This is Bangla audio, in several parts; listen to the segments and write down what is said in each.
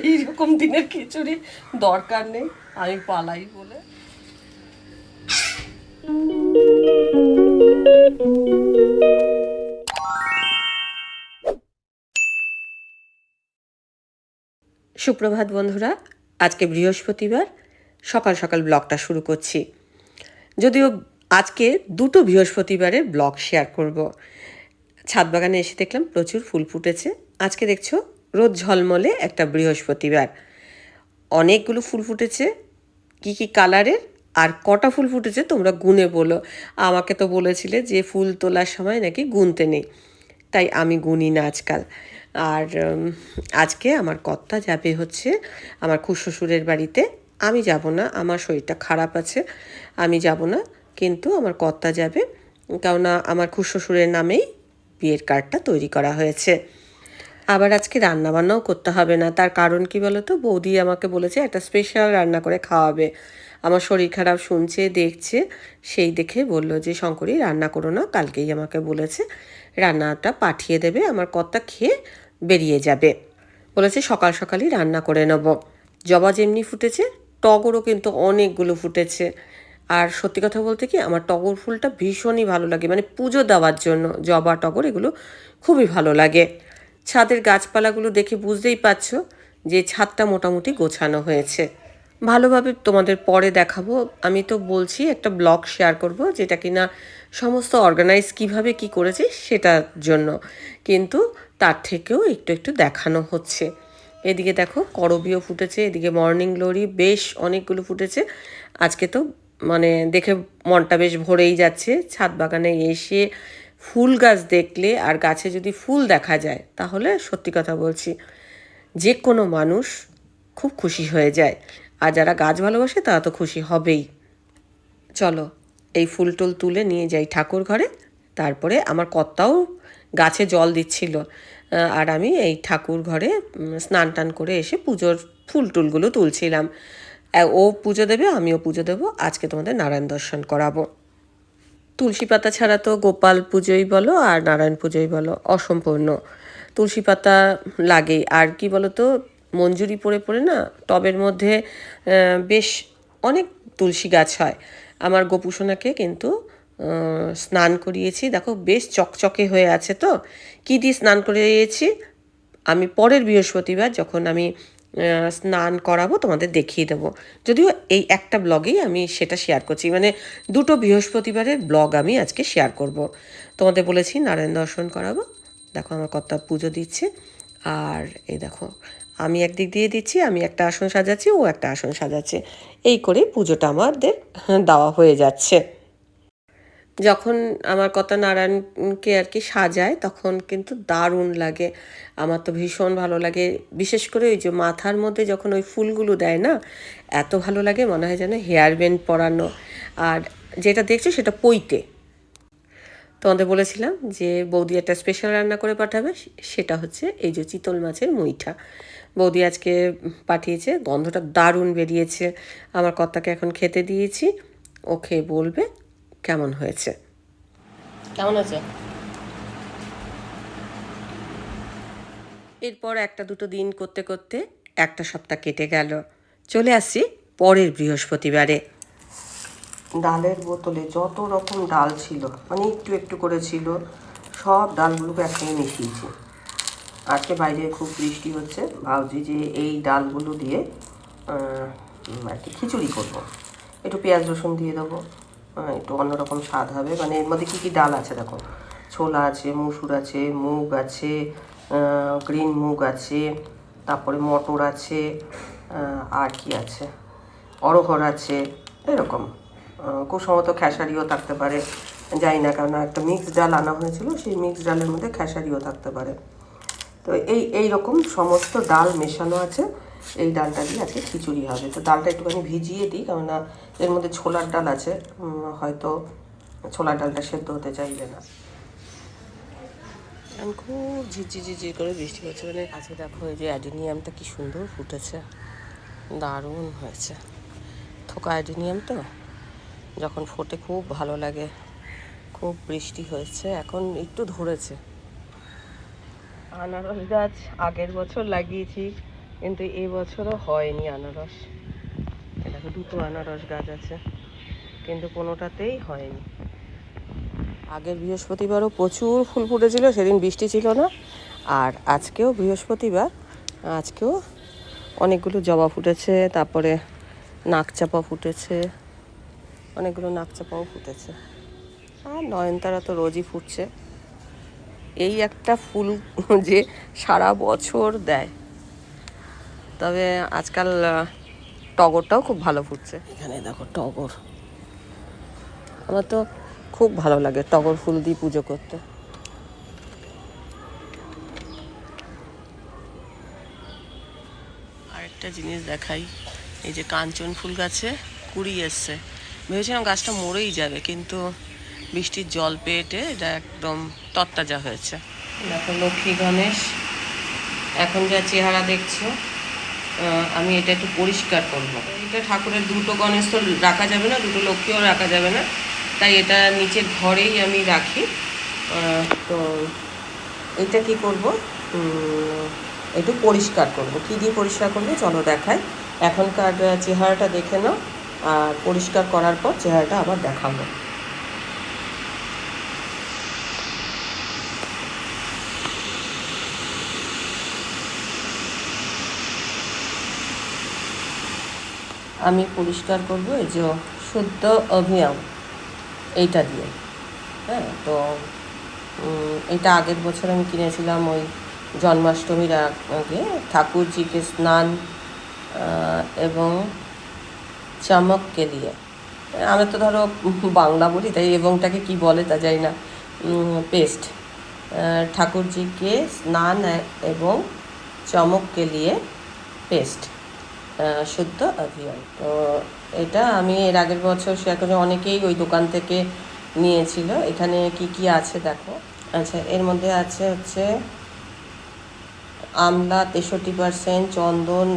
এইরকম দিনের খিচুড়ি দরকার নেই, আমি পালাই বলে। সুপ্রভাত বন্ধুরা, আজকে বৃহস্পতিবার, সকাল সকাল ব্লগটা শুরু করছি। যদিও আজকে দুটো বৃহস্পতিবারের ব্লগ শেয়ার করব। ছাদ বাগানে এসে দেখলাম প্রচুর ফুল ফুটেছে। আজকে দেখছো রোদ ঝলমলে একটা বৃহস্পতিবার, অনেকগুলো ফুল ফুটেছে। কি কি কালারের আর কটা ফুল ফুটেছে তোমরা গুনে বলো। আমাকে তো বলেছিলে যে ফুল তোলার সময় নাকি গুনতে নেই, তাই আমি গুনি না আজকাল। আর আজকে আমার কর্তা যাবে হচ্ছে আমার খুড়শ্বশুরের বাড়িতে। আমি যাব না, আমার শরীরটা খারাপ আছে, আমি যাব না। কিন্তু আমার কর্তা যাবে, কেননা আমার খুড়শ্বশুরের নামেই বিয়ের কার্ডটা তৈরি করা হয়েছে। আবার আজকে রান্নাবান্নাও করতে হবে না। তার কারণ কি বলো তো, বৌদি আমাকে বলেছে একটা স্পেশাল রান্না করে খাওয়াবে। আমার শরীর খারাপ শুনছে দেখছে, সেই দেখে বলল যে শঙ্করী রান্না করো না, কালকেই আমাকে বলেছে রান্নাটা পাঠিয়ে দেবে, আমার কর্তা খেয়ে বেরিয়ে যাবে। বলেছে সকাল সকালই রান্না করে নেব। জবা যেমনি ফুটেছে, টগরও কিন্তু অনেকগুলো ফুটেছে। আর সত্যি কথা বলতে কি, আমার টগর ফুলটা ভীষণই ভালো লাগে, মানে পুজো দেওয়ার জন্য জবা টগর এগুলো খুবই ভালো লাগে। ছাদের গাছপালাগুলো দেখে বুঝতেই পারছো যে ছাদটা মোটামুটি গোছানো হয়েছে। ভালোভাবে তোমাদের পরে দেখাবো। আমি তো বলছি একটা ব্লগ শেয়ার করব, যেটা কিনা সমস্ত অর্গানাইজ কিভাবে কি করেছি সেটার জন্য, কিন্তু তার থেকেও একটু একটু দেখানো হচ্ছে। এদিকে দেখো করবীও ফুটেছে, এদিকে মর্নিং গ্লোরি বেশ অনেকগুলো ফুটেছে। আজকে তো মানে দেখে মনটা বেশ ভরেই যাচ্ছে। ছাদ বাগানে এসে ফুল গাছ দেখলে আর গাছে যদি ফুল দেখা যায়, তাহলে সত্যি কথা বলছি যে কোনো মানুষ খুব খুশি হয়ে যায়। আর যারা গাছ ভালোবাসে তারা তো খুশি হবেই। চলো এই ফুল টুল তুলে নিয়ে যাই ঠাকুর ঘরে। তারপরে আমার কর্তাও গাছে জল দিচ্ছিল, আর আমি এই ঠাকুর ঘরে স্নান টান করে এসে পুজোর ফুল টুলগুলো তুলছিলাম। ও পুজো দেবে, আমিও পুজো দেবো। আজকে তোমাদের নারায়ণ দর্শন করাবো। তুলসী পাতা ছাড়া তো গোপাল পুজোই বলো আর নারায়ণ পুজোই বলো অসম্পূর্ণ। তুলসী পাতা লাগেই। আর কি বলো তো, মঞ্জুরি পড়ে পড়ে না টবের মধ্যে বেশ অনেক তুলসী গাছ হয়। আমার গোপুসোনাকে কিন্তু স্নান করিয়েছি, দেখো বেশ চকচকে হয়ে আছে। তো কী দিয়ে স্নান করিয়েছি আমি পরের বৃহস্পতিবার যখন আমি স্নান করাবো তোমাদের দেখিয়ে দেবো। যদিও এই একটা ব্লগেই আমি সেটা শেয়ার করছি, মানে দুটো বৃহস্পতিবারের ব্লগ আমি আজকে শেয়ার করব। তোমাদের বলেছি নারায়ণ দর্শন করাবো। দেখো আমার কর্তা পুজো দিচ্ছে, আর এই দেখো আমি একদিক দিয়ে দিচ্ছি, আমি একটা আসন সাজাচ্ছি, ও একটা আসন সাজাচ্ছে। এই করেই পুজোটা আমাদের দেওয়া হয়ে যাচ্ছে। যখন আমার কর্তা নারায়ণকে আর কি সাজায় তখন কিন্তু দারুণ লাগে। আমার তো ভীষণ ভালো লাগে, বিশেষ করে ওই যে মাথার মধ্যে যখন ওই ফুলগুলো দেয় না, এত ভালো লাগে, মনে হয় যেন হেয়ার ব্যান্ড পরানো। আর যেটা দেখছো সেটা পৈতে। তোমাদের বলেছিলাম যে বৌদি একটা স্পেশাল রান্না করে পাঠাবে, সেটা হচ্ছে এই যে চিতল মাছের মুইঠা। বৌদি আজকে পাঠিয়েছে, গন্ধটা দারুণ বেরিয়েছে। আমার কর্তাকে এখন খেতে দিয়েছি, ও খেয়ে বলবে কেমন হয়েছে। কেমন আছে? এরপর একটা দুটো দিন করতে করতে একটা সপ্তাহ কেটে গেল। চলে আসছি পরের বৃহস্পতিবারে। ডালের বোতলে যত রকম ডাল ছিল, মানে একটু একটু করে ছিল, সব ডালগুলোকে একসঙ্গে মিশিয়েছি। আজকে বাইরে খুব বৃষ্টি হচ্ছে, ভাবছি যে এই ডালগুলো দিয়ে আর কি খিচুড়ি করবো। একটু পেঁয়াজ রসুন দিয়ে দেবো, একটু অন্যরকম স্বাদ হবে। মানে এর মধ্যে কী কী ডাল আছে দেখো, ছোলা আছে, মসুর আছে, মুগ আছে, গ্রিন মুগ আছে, তারপরে মটর আছে, আর কি আছে, অড়হর আছে, এরকম খুব সম্ভবত খেসারিও থাকতে পারে, জানি না, কারণ একটা মিক্সড ডাল আনা হয়েছিল, সেই মিক্সড ডালের মধ্যে খেসারিও থাকতে পারে। তো এই রকম সমস্ত ডাল মেশানো আছে। এই ডালটা দিয়ে আজকে খিচুড়ি হবে। তো ডালটা একটুখানি ভিজিয়ে দিই, কেননা এর মধ্যে ছোলার ডাল আছে, হয়তো ছোলার ডালটা সেদ্ধ হতে চাইবে না। এখন খুব ঝিরঝির করে বৃষ্টি হচ্ছে। মানে আজকে দেখো এই যে অ্যাডেনিয়ামটা কি সুন্দর ফুটেছে, দারুণ হয়েছে। থোকা অ্যাডেনিয়াম তো যখন ফোটে খুব ভালো লাগে। খুব বৃষ্টি হয়েছে, এখন একটু ধরেছে। আনারস গাছ আগের বছর লাগিয়েছি, কিন্তু এবছরও হয়নি আনারস। দেখো দুটো আনারস গাছ আছে, কিন্তু কোনোটাতেই হয়নি। আগের বৃহস্পতিবারও প্রচুর ফুল ফুটেছিল, সেদিন বৃষ্টি ছিল না। আর আজকেও বৃহস্পতিবার, আজকেও অনেকগুলো জবা ফুটেছে, তারপরে নাকচাপা ফুটেছে, অনেকগুলো নাকচাপাও ফুটেছে। আর নয়নতারা তো রোজই ফুটছে। এই একটা ফুল যে সারা বছর দেয়। তবে আজকাল টগরটাও খুব ভালো ফুটছে। এখানে দেখো টগর, আমার তো খুব ভালো লাগে টগর ফুল দিয়ে পুজো করতে। আরেকটা জিনিস দেখাই, এই যে কাঞ্চন ফুল গাছে কুড়ি এসছে। ভেবেছিলাম গাছটা মরেই যাবে, কিন্তু বৃষ্টির জল পেটে এটা একদম তরতাজা হয়েছে। দেখো লক্ষ্মী গণেশ, এখন যা চেহারা দেখছো, আমি এটা একটু পরিষ্কার করব। এটা ঠাকুরের দুটো গণেশ তো রাখা যাবে না, দুটো লক্ষ্মীও রাখা যাবে না, তাই এটা নিচের ঘরেই আমি রাখি। তো এটা কি করব, একটু পরিষ্কার করব। কী দিয়ে পরিষ্কার করবো চলো দেখাই। এখনকার চেহারাটা দেখে নাও, আর পরিষ্কার করার পর চেহারাটা আবার দেখাবো। আমি পরিষ্কার করব এই যে শুদ্ধ অভিয়াম এইটা দিয়ে। হ্যাঁ, তো এটা আগের বছর আমি কিনেছিলাম ওই জন্মাষ্টমীর আগে, ঠাকুরজিকে স্নান এবং চমককে দিয়ে। আমি তো ধরো বাংলা বলি, তাই এবংটাকে কি বলে তা জানি না। পেস্ট, ঠাকুরজিকে স্নান এবং চমককে দিয়ে পেস্ট, শুদ্ধ অভিয়ান। তো এটা আমি এর আগের বছর শেয়ার করেছি, অনেকেই ওই দোকান থেকে নিয়েছিল। এখানে কি কি আছে দেখো। আচ্ছা, এর মধ্যে আছে হচ্ছে আমলা 63%, চন্দন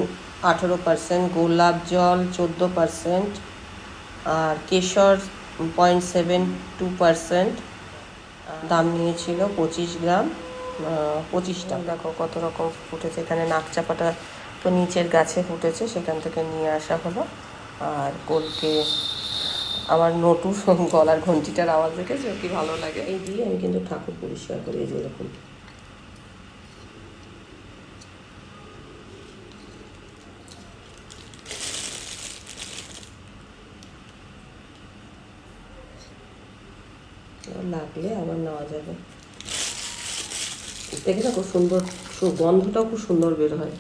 18%, গোলাপ জল 14%, আর কেশর 0.72%। দাম নিয়েছিল 25 গ্রাম, 25টা। দেখো কত রকম ফুটেছে। এখানে নাকচাপাটা তো নিচের গাছে ফুটেছে, সেখান থেকে নিয়ে আসা হলো। আর কলকে, আমার নটু গলার ঘন্টিটার আওয়াজ দেখেছো কি ভালো লাগে। এই দিয়ে আমি কিন্তু ঠাকুর পরিষ্কার করি, এই যে এরকম। লাগলে আবার নেওয়া যাবে। দেখে না খুব সুন্দর, গন্ধটাও খুব সুন্দর বের হয়।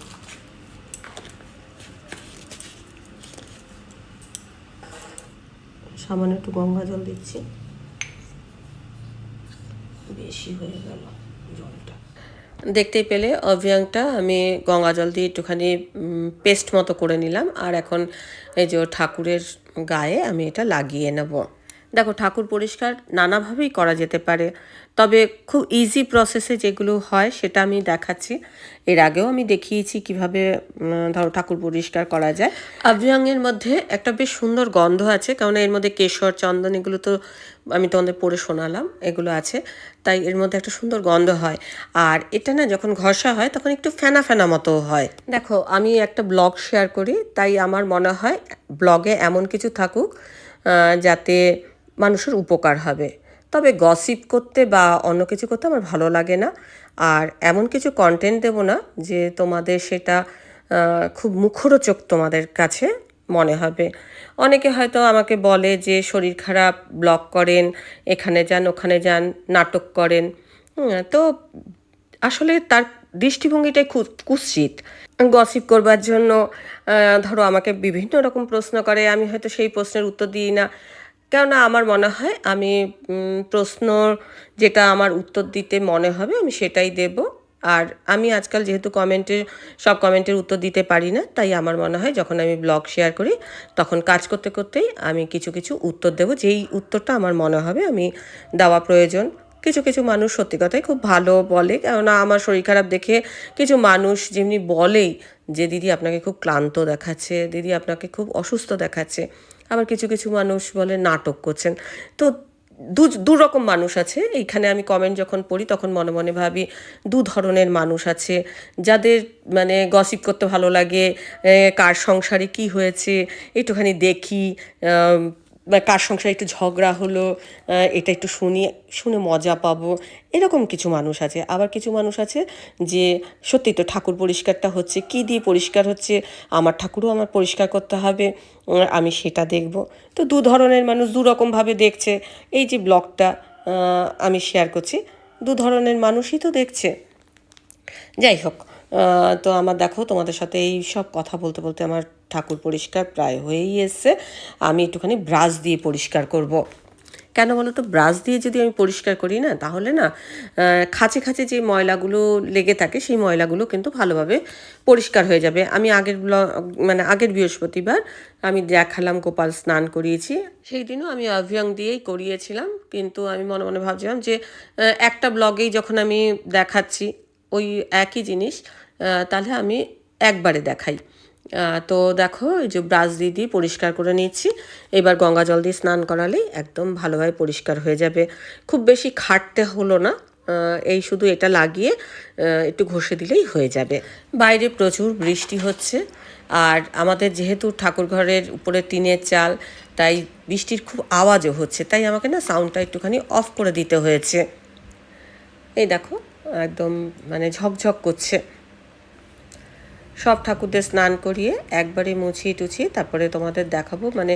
সামান্য একটু গঙ্গা জল দিচ্ছি, বেশি হয়ে গেল জলটা। দেখতেই পেলে অভিয়াংটা আমি গঙ্গা জল দিয়ে একটুখানি পেস্ট মতো করে নিলাম। আর এখন এই যে ঠাকুরের গায়ে আমি এটা লাগিয়ে নেব। দেখো ঠাকুর পরিষ্কার নানাভাবেই করা যেতে পারে, তবে খুব ইজি প্রসেসে যেগুলো হয় সেটা আমি দেখাচ্ছি। এর আগেও আমি দেখিয়েছি কিভাবে ধরো ঠাকুর পরিষ্কার করা যায়। অভিয়াংয়ের মধ্যে একটা বেশ সুন্দর গন্ধ আছে, কারণ এর মধ্যে কেশর, চন্দন এগুলো তো আমি তোমাদের পড়ে শোনালাম, এগুলো আছে, তাই এর মধ্যে একটা সুন্দর গন্ধ হয়। আর এটা না যখন ঘষা হয় তখন একটু ফেনা ফেনা মতো হয়। দেখো আমি একটা ব্লগ শেয়ার করি, তাই আমার মনে হয় ব্লগে এমন কিছু থাকুক যাতে মানুষের উপকার হবে। তবে গসিপ করতে বা অন্য কিছু করতে আমার ভালো লাগে না। আর এমন কিছু কন্টেন্ট দেব না যে তোমাদের সেটা খুব মুখরোচক তোমাদের কাছে মনে হবে। অনেকে হয়তো আমাকে বলে যে শরীর খারাপ, ব্লগ করেন, এখানে যান ওখানে যান, নাটক করেন। তো আসলে তার দৃষ্টিভঙ্গিটাই খুব কুৎসিত। গসিপ করবার জন্য ধরো আমাকে বিভিন্ন রকম প্রশ্ন করে, আমি হয়তো সেই প্রশ্নের উত্তর দিই না। কেননা আমার মনে হয় আমি প্রশ্ন যেটা আমার উত্তর দিতে মনে হবে আমি সেটাই দেব। আর আমি আজকাল যেহেতু সব কমেন্টের উত্তর দিতে পারি না, তাই আমার মনে হয় যখন আমি ব্লগ শেয়ার করি তখন কাজ করতে করতেই আমি কিছু কিছু উত্তর দেব, যেই উত্তরটা আমার মনে হবে আমি দেওয়া প্রয়োজন। কিছু কিছু মানুষ সত্যি কথাই খুব ভালো বলে, কেননা আমার শরীর খারাপ দেখে কিছু মানুষ যেমনি বলেই যে দিদি আপনাকে খুব ক্লান্ত দেখাচ্ছে, দিদি আপনাকে খুব অসুস্থ দেখাচ্ছে। আবার কিছু কিছু মানুষ বলে নাটক করছেন। তো দু রকম মানুষ আছে এইখানে। আমি কমেন্ট যখন পড়ি তখন মনে মনে ভাবি দু ধরনের মানুষ আছে, যাদের মানে গসিপ করতে ভালো লাগে, কার সংসারে কি হয়েছে একটুখানি দেখি, বা কার সংসারে একটু ঝগড়া হলো, এটা একটু শুনে মজা পাবো, এরকম কিছু মানুষ আছে। আবার কিছু মানুষ আছে যে সত্যি তো ঠাকুর পরিষ্কারটা হচ্ছে, কী দিয়ে পরিষ্কার হচ্ছে, আমার ঠাকুরও আমার পরিষ্কার করতে হবে, আমি সেটা দেখব। তো দু ধরনের মানুষ দু রকমভাবে দেখছে। এই যে ব্লগটা আমি শেয়ার করছি, দু ধরনের মানুষই তো দেখছে। যাই হোক, তো আমার দেখো তোমাদের সাথে এই সব কথা বলতে বলতে আমার ঠাকুর পরিষ্কার প্রায় হয়েই এসছে। আমি একটুখানি ব্রাশ দিয়ে পরিষ্কার করব। কেন বলো তো, ব্রাশ দিয়ে যদি আমি পরিষ্কার করি না, তাহলে না খাঁচে খাঁচে যে ময়লাগুলো লেগে থাকে সেই ময়লাগুলো কিন্তু ভালোভাবে পরিষ্কার হয়ে যাবে। আমি মানে আগের বৃহস্পতিবার আমি দেখালাম গোপাল স্নান করিয়েছি, সেই দিনও আমি অভিয়াং দিয়েই করিয়েছিলাম। কিন্তু আমি মনে মনে ভাবছিলাম যে একটা ব্লগেই যখন আমি দেখাচ্ছি ওই একই জিনিস, তাহলে আমি একবারে দেখাই। তো দেখো এই যে ব্রাশ দিয়ে পরিষ্কার করে নিচ্ছি। এবার গঙ্গা জল দিয়ে স্নান করালেই একদম ভালোভাবে পরিষ্কার হয়ে যাবে। খুব বেশি খাটতে হলো না, এই শুধু এটা লাগিয়ে একটু ঘষে দিলেই হয়ে যাবে। বাইরে প্রচুর বৃষ্টি হচ্ছে, আর আমাদের যেহেতু ঠাকুরঘরের উপরে টিনের চাল, তাই বৃষ্টির খুব আওয়াজও হচ্ছে, তাই আমাকে না সাউন্ডটা একটুখানি অফ করে দিতে হয়েছে। এই দেখো একদম মানে ঝকঝক করছে। সব ঠাকুরদের স্নান করিয়ে একবারে মুছিয়ে টুছিয়ে তারপরে তোমাদের দেখাবো। মানে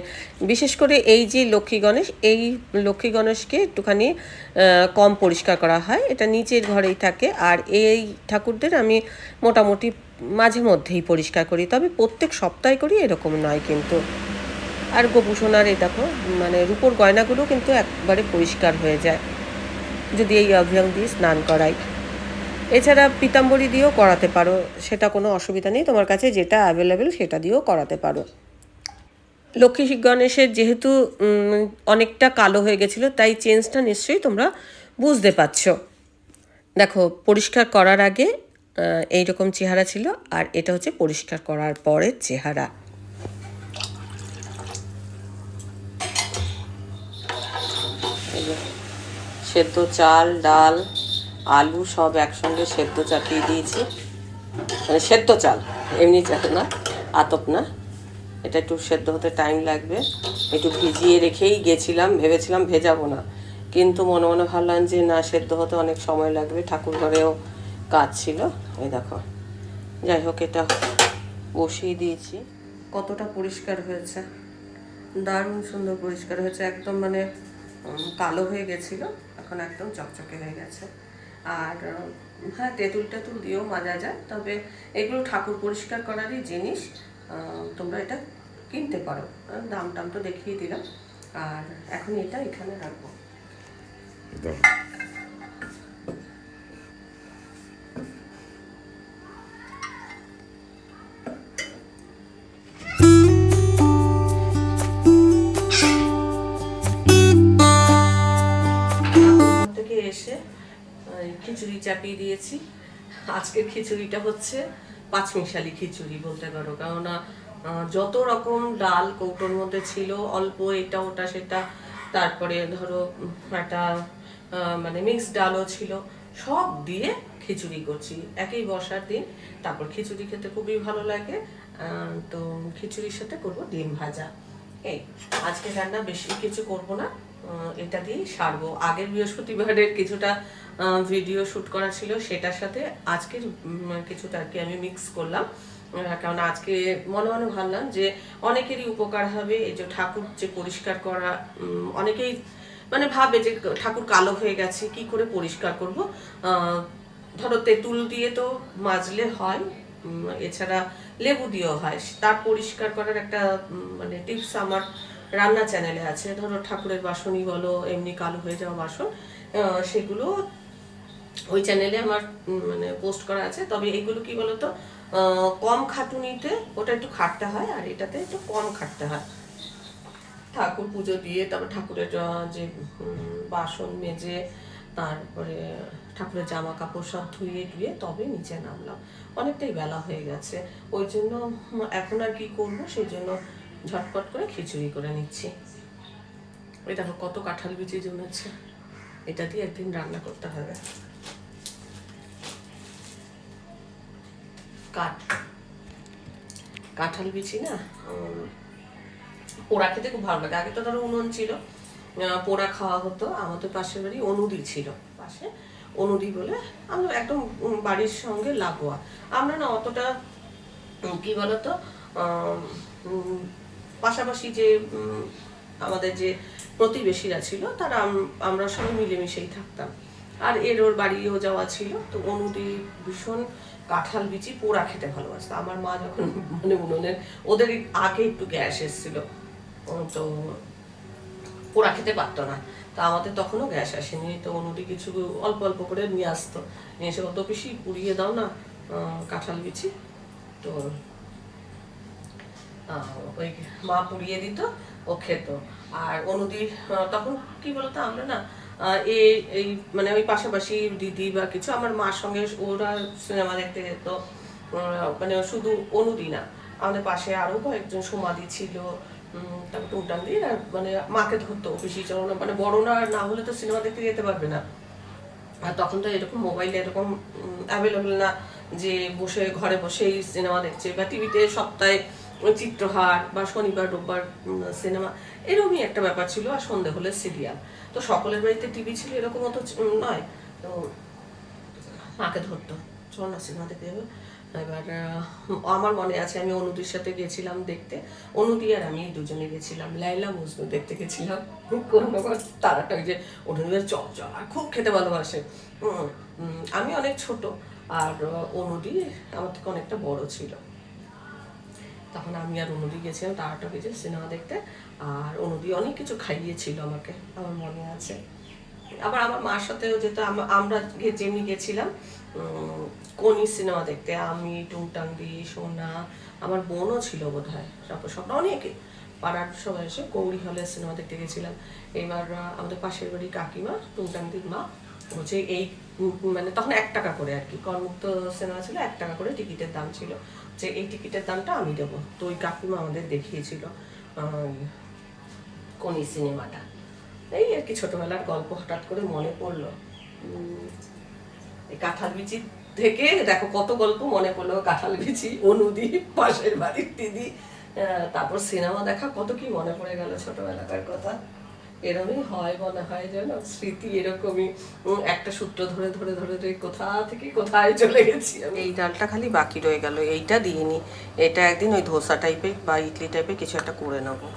বিশেষ করে এই যে লক্ষ্মী গণেশ, এই লক্ষ্মী গণেশকে একটুখানি কম পরিষ্কার করা হয়, এটা নিচের ঘরেই থাকে। আর এই ঠাকুরদের আমি মোটামুটি মাঝে মধ্যেই পরিষ্কার করি, তবে প্রত্যেক সপ্তাহে করি এরকম নয় কিন্তু। আর গোপুসোনার এই দেখো মানে রূপোর গয়নাগুলো কিন্তু একবারে পরিষ্কার হয়ে যায় যদি এই অভিয়াং দিয়ে স্নান করাই। এছাড়া পিতাম্বরী দিয়েও করাতে পারো, সেটা কোনো অসুবিধা নেই, তোমার কাছে যেটা অ্যাভেলেবেল সেটা দিয়েও করাতে পারো। লক্ষ্মী গণেশের যেহেতু অনেকটা কালো হয়ে গেছিলো, তাই চেঞ্জটা নিশ্চয়ই তোমরা বুঝতে পারছো। দেখো পরিষ্কার করার আগে এইরকম চেহারা ছিল, আর এটা হচ্ছে পরিষ্কার করার পরের চেহারা। সেদ্ধ চাল, ডাল, আলু সব একসঙ্গে সেদ্ধ চাপিয়ে দিয়েছি। মানে সেদ্ধ চাল, এমনি চাল না, আতপ না, এটা একটু সেদ্ধ হতে টাইম লাগবে। একটু ভিজিয়ে রেখেই গেছিলাম, ভেবেছিলাম ভেজাবো না, কিন্তু মনে মনে ভাবলাম যে না, সেদ্ধ হতে অনেক সময় লাগবে, ঠাকুর ঘরেও কাজ ছিল। এই দেখো, যাই হোক এটা বসিয়ে দিয়েছি। কতটা পরিষ্কার হয়েছে, দারুণ সুন্দর পরিষ্কার হয়েছে, একদম মানে কালো হয়ে গেছিল, এখন একদম চকচকে হয়ে গেছে। আর হ্যাঁ, তেঁতুল টেতুল দিয়েও মাজা যায়, তবে এগুলো ঠাকুর পরিষ্কার করারই জিনিস, তোমরা এটা কিনতে পারো। দাম টাম তো দেখিয়ে দিলাম। আর এখন এটা এখানে রাখবো। থেকে এসে খিচুড়ি চাপিয়ে দিয়েছি। আজকের খিচুড়িটা হচ্ছে পাঁচমিশালি খিচুড়ি বলতে পারো, কেননা যত রকম ডাল কৌটোর মধ্যে ছিল, অল্প এটা ওটা সেটা, তারপরে ধরো একটা মানে মিক্সড ডালও ছিল, সব দিয়ে খিচুড়ি করছি একই বর্ষার দিন। তারপর খিচুড়ি খেতে খুবই ভালো লাগে, তো খিচুড়ির সাথে করব ডিম ভাজা। এই আজকে রান্না বেশি কিছু করব না, এটা দিয়েই সারবো। আগের বৃহস্পতিবারের কিছুটা ভিডিও শ্যুট করা ছিল, সেটার সাথে আজকের কিছুটা আর কি আমি মিক্স করলাম। কারণ আজকে মনে মনে ভাবলাম যে অনেকেরই উপকার হবে। এই যে ঠাকুর যে পরিষ্কার করা, অনেকেই মানে ভাবে যে ঠাকুর কালো হয়ে গেছে কি করে পরিষ্কার করব। ধরো তেঁতুল দিয়ে তো মাজলে হয়, এছাড়া লেবু দিয়েও হয়। তার পরিষ্কার করার একটা মানে টিপস আমার রান্না চ্যানেলে আছে। ধরো ঠাকুরের বাসনই বলো, এমনি কালো হয়ে যাওয়া বাসন, সেগুলো ওই চ্যানেলে আমার মানে পোস্ট করা আছে। তবে এগুলো কি বলতো, কম খাটুনিতে ওটা একটু খাটতে হয়, আর এটাতে একটু কম খাটতে হয়। ঠাকুর পুজো দিয়ে তারপর ঠাকুরের যে বাসন মেজে, তারপরে ঠাকুরের জামা কাপড় সব ধুয়ে টুয়ে তবে নিচে নামলাম। অনেকটাই বেলা হয়ে গেছে, ওই জন্য এখন আর কি করবো, সেই জন্য ঝটপট করে খিচুড়ি করে নিচ্ছি। ওই দেখো কত কাঁঠাল বিচি জমেছে, এটা দিয়ে একদিন রান্না করতে হবে। কাঁঠাল বিচি না পোড়া খেতে খুব ভালো লাগে। আগে তো ধরো উনুন ছিল, পোড়া খাওয়া হতো। আমাদের পাশের বাড়ি অনুদি ছিল, পাশে অনুদি বলে, আমরা একদম বাড়ির সঙ্গে লাগোয়া। আমরা না অতটা কি বলতো পাশাপাশি যে আমাদের যে প্রতিবেশীরা ছিল তারা আমরা সবাই মিলেমিশেই থাকতাম। আর ওর বাড়িও যাওয়া ছিল, তো অনুদি ভীষণ কাঁঠাল বিচি পোড়া খেতে ভালোবাসতো। আমার মা যখন মানে উনুনের ওদের আগে একটু গ্যাস এসেছিল, তো পোড়া খেতে পারতো না, তা আমাদের তখনও গ্যাস আসেনি, তো অনুদি কিছু অল্প অল্প করে নিয়ে আসতো, নিয়ে এসে বলতো পিসি পুড়িয়ে দাও না কাঁঠাল বিচি। তো ওই মা পুড়িয়ে দিত, ও খেত। আর অনুদি তখন কি বলতো আমরা না এই মানে ওই পাশাপাশি দিদি বা কিছু আমার মার সঙ্গে ওরা সিনেমা দেখতে যেত, মানে শুধু অনুদি না, আমাদের পাশে আরো কয়েকজন সমাধি ছিল, তারপর টুনটান দিয়ে মানে মাকে ধরতো পিসি চলো না, মানে বড় না হলে তো সিনেমা দেখতে যেতে পারবে না। আর তখন তো এরকম মোবাইলে এরকম অ্যাভেলেবল না যে বসে ঘরে বসেই সিনেমা দেখছে, বা টিভিতে সপ্তাহে চিত্রহার বা শনিবার রোববার সিনেমা, এরকমই একটা ব্যাপার ছিল। আর সন্ধে হলে সিরিয়াল, তো সকলের বাড়িতে টিভি ছিল এরকম অত নয়। তো মাকে ধরতো চল না সিনেমা দেখতে যাবে। এবার আমার মনে আছে আমি অনুদির সাথে গেছিলাম দেখতে, অনুদি আর আমি দুজনে গেছিলাম লাইলা মজনু দেখতে গেছিলাম। তারাটা ওই যে অনুদির চপচপ আর খুব খেতে ভালোবাসে। আমি অনেক ছোট, আর অনুদি আমার থেকে অনেকটা বড় ছিল। তখন আমি আর অনুদি গেছিলাম তারাটা বেজে সিনেমা দেখতে, আর অনুদি অনেক কিছু খাইয়েছিল আমাকে, আমার মনে আছে। আবার আমার মার সাথেও যেত, আমরা যেমনি গেছিলাম কোনি সিনেমা দেখতে, আমি টুংটাংদি সোনা, আমার বোনও ছিল বোধ হয়, তারপর সব অনেকে পাড়ার সবাই এসে গৌরী হলে সিনেমা দেখতে গেছিলাম। এবার আমাদের পাশের বাড়ি কাকিমা টুংটাংদির মা বলছে এই মানে তখন 1 টাকা করে আর কি, করমুক্ত সিনেমা ছিল, 1 টাকা করে টিকিটের দাম ছিল, যে এই টিকিটের দামটা আমি দেবো। তো ওই কাকিমা আমাদের দেখিয়েছিল কোনি সিনেমাটা। এই আর কি ছোটবেলার গল্প হঠাৎ করে মনে পড়লো। এই কাঁঠাল বিচি থেকে দেখো কত গল্প মনে পড়লো, কাঁঠাল বিচি, অনুদি, পাশের বাড়ির দিদি, তারপর সিনেমা দেখা, কত কি মনে পড়ে গেল ছোটবেলাকার কথা। এরকমই হয় মনে হয় যেন স্মৃতি এরকমই একটা সূত্র ধরে ধরে ধরে ধরে কোথা থেকে কোথায় চলে গেছি। এই ডালটা খালি বাকি রয়ে গেল, এইটা দিইনি, এটা একদিন ওই ধোসা টাইপের বা ইডলি টাইপের কিছু একটা করে নেবো।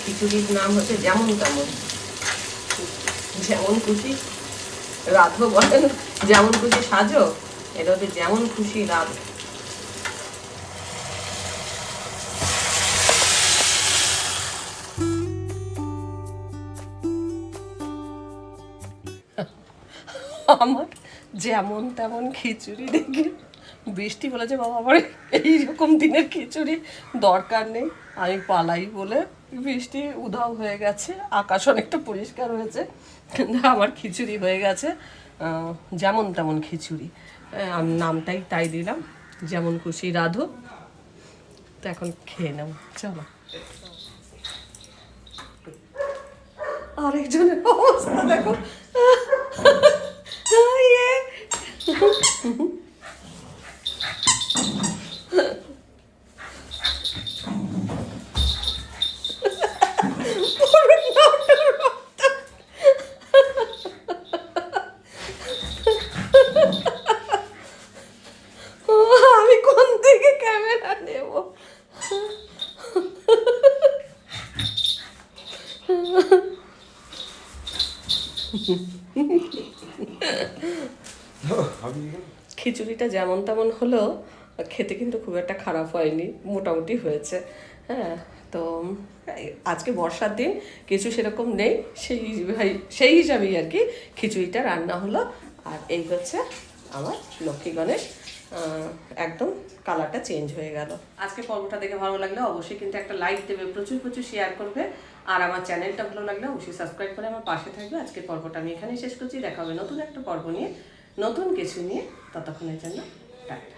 খিচুড়ির নাম হচ্ছে যেমন তেমন, যেমন খুশি রাধো বলেন, যেমন খুশি সাজো, এটা হচ্ছে যেমন খুশি রাধ। আমার যেমন তেমন খিচুড়ি দেখে বৃষ্টি বলেছে বাবা আমার এইরকম দিনের খিচুড়ি দরকার নেই, আমি পালাই বলে বৃষ্টি উধাও হয়ে গেছে, আকাশ অনেকটা পরিষ্কার হয়েছে, আমার খিচুড়ি হয়ে গেছে যেমন তেমন খিচুড়ি। আমি নামটাই তাই দিলাম, যেমন খুশি রাধো। তো এখন খেয়ে নেব, চলো। আরেকজনের অবস্থা দেখো, আমি কোন দিকে ক্যামেরা নেব? খিচুড়িটা যেমন তেমন হলো, খেতে কিন্তু খুব একটা খারাপ হয়নি, মোটামুটি হয়েছে। হ্যাঁ, তো আজকে বর্ষার দিন কিছু সেরকম নেই, সেই হিসাবেই আর কি খিচুড়িটা রান্না হলো। আর এই হচ্ছে আমার লক্ষ্মী গণেশ একদম কালারটা চেঞ্জ হয়ে গেল। আজকে পর্বটা দেখে ভালো লাগলে অবশ্যই কিন্তু একটা লাইক দেবে, প্রচুর প্রচুর শেয়ার করবে, আর আমার চ্যানেলটা ভালো লাগলে অবশ্যই সাবস্ক্রাইব করে আমার পাশে থাকবে। আজকের পর্বটা আমি এখানেই শেষ করছি, দেখা হবে নতুন একটা পর্ব নিয়ে, নতুন কিছু নিয়ে। ততক্ষণের জন্য টাটা।